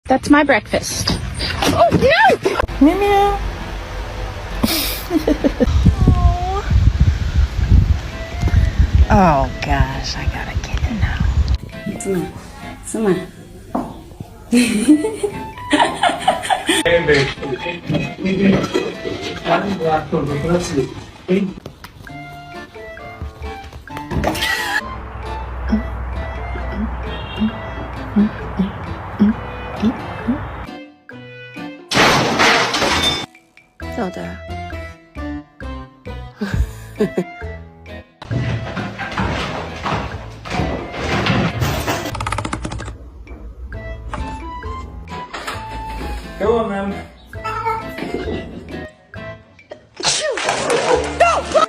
That's my breakfast. Oh, no! Meow meow. Oh gosh, I got a kitten now. Come on. So there. Go on, man.